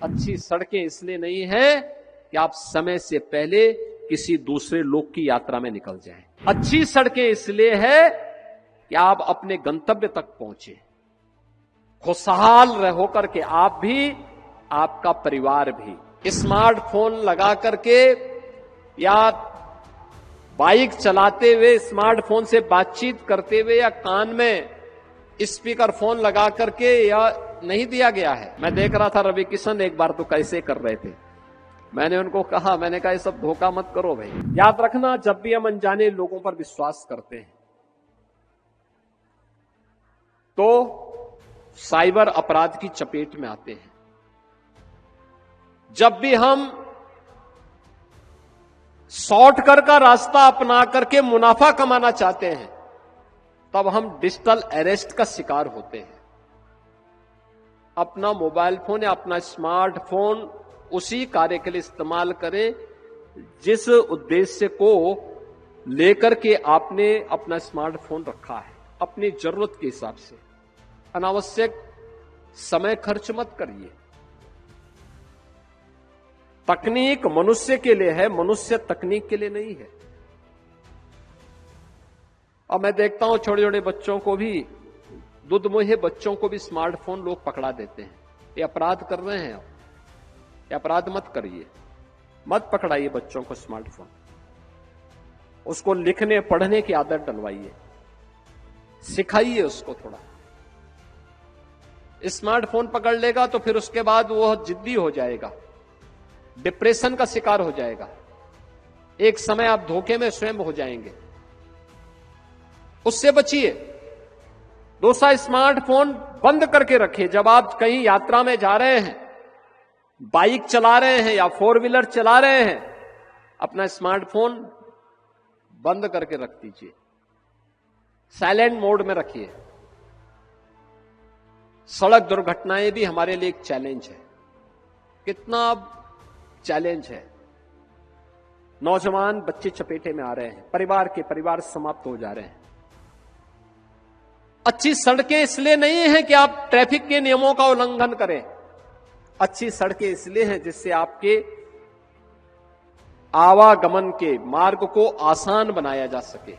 अच्छी सड़कें इसलिए नहीं है कि आप समय से पहले किसी दूसरे लोक की यात्रा में निकल जाएं। अच्छी सड़कें इसलिए है कि आप अपने गंतव्य तक पहुंचे, खुशहाल रहो करके आप भी, आपका परिवार भी। स्मार्टफोन लगा करके या बाइक चलाते हुए स्मार्टफोन से बातचीत करते हुए या कान में स्पीकर फोन लगा करके या नहीं दिया गया है। मैं देख रहा था रवि किशन एक बार तो कैसे कर रहे थे, मैंने उनको कहा, मैंने कहा ये सब धोखा मत करो भाई। याद रखना, जब भी हम अनजाने लोगों पर विश्वास करते हैं तो साइबर अपराध की चपेट में आते हैं। जब भी हम शॉर्टकट का रास्ता अपना करके मुनाफा कमाना चाहते हैं तब हम डिजिटल अरेस्ट का शिकार होते हैं। अपना मोबाइल फोन या अपना स्मार्टफोन उसी कार्य के लिए इस्तेमाल करें जिस उद्देश्य को लेकर के आपने अपना स्मार्टफोन रखा है, अपनी जरूरत के हिसाब से। अनावश्यक समय खर्च मत करिए। तकनीक मनुष्य के लिए है, मनुष्य तकनीक के लिए नहीं है। और मैं देखता हूं छोटे छोटे बच्चों को भी, दुधमुहे बच्चों को भी स्मार्टफोन लोग पकड़ा देते हैं। ये अपराध कर रहे हैं। ये अपराध मत करिए, मत पकड़ाइए बच्चों को स्मार्टफोन। उसको लिखने पढ़ने की आदत डलवाइए, सिखाइए उसको थोड़ा। स्मार्टफोन पकड़ लेगा तो फिर उसके बाद वो जिद्दी हो जाएगा, डिप्रेशन का शिकार हो जाएगा। एक समय आप धोखे में स्वयं हो जाएंगे। उससे बचिए। दूसरा, स्मार्टफोन बंद करके रखिए। जब आप कहीं यात्रा में जा रहे हैं, बाइक चला रहे हैं या 4 व्हीलर चला रहे हैं, अपना स्मार्टफोन बंद करके रख दीजिए, साइलेंट मोड में रखिए। सड़क दुर्घटनाएं भी हमारे लिए एक चैलेंज है। कितना चैलेंज है। नौजवान बच्चे चपेटे में आ रहे हैं, परिवार समाप्त हो जा रहे हैं। अच्छी सड़कें इसलिए नहीं है कि आप ट्रैफिक के नियमों का उल्लंघन करें। अच्छी सड़कें इसलिए हैं जिससे आपके आवागमन के मार्ग को आसान बनाया जा सके,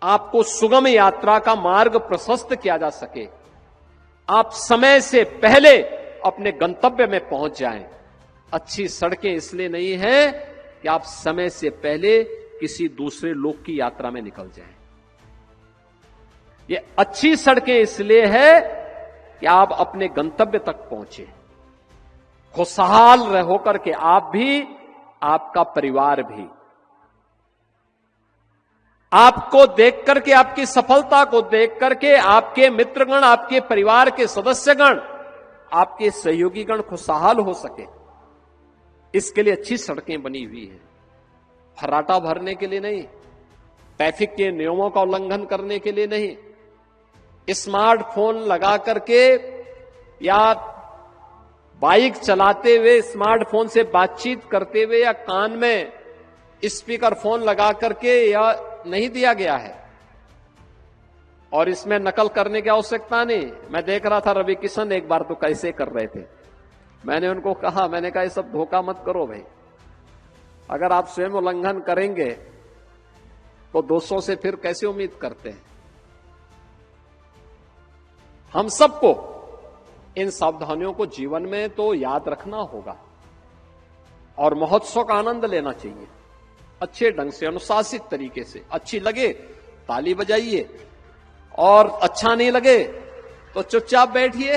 आपको सुगम यात्रा का मार्ग प्रशस्त किया जा सके, आप समय से पहले अपने गंतव्य में पहुंच जाएं। अच्छी सड़कें इसलिए नहीं है कि आप समय से पहले किसी दूसरे लोक की यात्रा में निकल जाएं। ये अच्छी सड़कें इसलिए है कि आप अपने गंतव्य तक पहुंचे, खुशहाल रहो करके आप भी, आपका परिवार भी। आपको देख करके, आपकी सफलता को देख करके आपके मित्रगण, आपके परिवार के सदस्यगण, आपके सहयोगीगण खुशहाल हो सके, इसके लिए अच्छी सड़कें बनी हुई है। फर्राटा भरने के लिए नहीं, ट्रैफिक के नियमों का उल्लंघन करने के लिए नहीं। स्मार्टफोन लगा करके या बाइक चलाते हुए स्मार्टफोन से बातचीत करते हुए या कान में स्पीकर फोन लगा करके या नहीं दिया गया है। और इसमें नकल करने की आवश्यकता नहीं। मैं देख रहा था रवि किशन एक बार तो कैसे कर रहे थे, मैंने उनको कहा, मैंने कहा ये सब धोखा मत करो भाई। अगर आप स्वयं उल्लंघन करेंगे तो दोस्तों से फिर कैसे उम्मीद करते हैं। हम सबको इन सावधानियों को जीवन में तो याद रखना होगा और महोत्सव का आनंद लेना चाहिए। अच्छे ढंग से, अनुशासित तरीके से। अच्छी लगे ताली बजाइए और अच्छा नहीं लगे तो चुपचाप बैठिए।